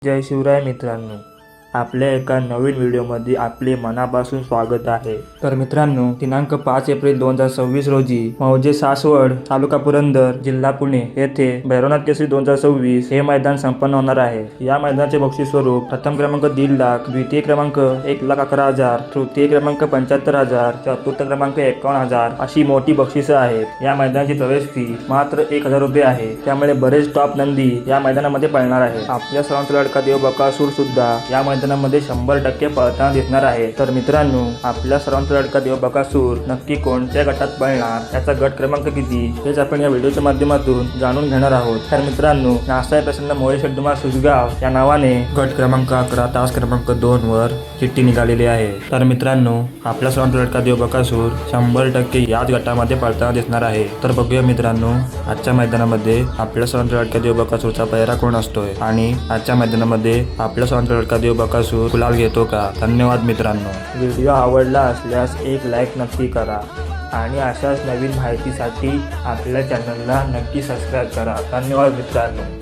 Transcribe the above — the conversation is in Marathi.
जय शिवराय मित्रांनो, आपल्या एका नवीन व्हिडिओमध्ये आपले मनापासून स्वागत आहे। तर मित्रांनो, दिनांक 5 एप्रिल 2026 रोजी मौजे सासवड, तालुका पुरंदर, जिल्हा पुणे येथे भैरवनाथ केसरी 2026 हे मैदान संपन्न होणार आहे। या मैदानाचे बक्षीस स्वरूप प्रथम क्रमांक 1.5 लाख, द्वितीय क्रमांक 1,11,000, तृतीय क्रमांक 75,000, चतुर्थ क्रमांक 51,000 अशी मोठी बक्षिसे आहेत। या मैदानाची प्रवेश फी मात्र 1,000 रुपये आहे। त्यामुळे बरेच टॉप नंदी या मैदानामध्ये पळणार आहे। आपल्या सर्वांचा लाडका देव बकासूर सुद्धा या मैदानामध्ये 100% पळताना दिसणार आहे। तर मित्रांनो, आपल्या सर्वांचा लाडका देव बकासूर नक्की कोणत्या गटात पळणार, त्याचा गट क्रमांक किती हेच आपण या व्हिडिओच्या माध्यमातून जाणून घेणार आहोत। तर मित्रांनो, नासाई प्रसन्न मोळे शेटदुमा सुसगाव या नावाने गट क्रमांक 11 तास क्रमांक 2 वर चिठ्ठी निघालेली आहे। तर मित्रांनो, आपल्या सर्वांचा लाडका देव बकासूर 100% याच गटामध्ये पळताना दिसणार आहे। तर बघूया मित्रांनो, आजच्या मैदानामध्ये आपल्या सर्वांचा लाडका देव बकासूरचा पैरा कोण असतोय आणि आजच्या मैदानामध्ये आपल्या सर्वांचा लाडका देव बकासूर गुलाल घेतो का। धन्यवाद मित्रांनो। व्हिडिओ आवडला असल्यास एक लाईक नक्की करा आणि अशाच नवीन माहितीसाठी आपल्या चॅनलला नक्की सबस्क्राईब करा। धन्यवाद मित्रांनो।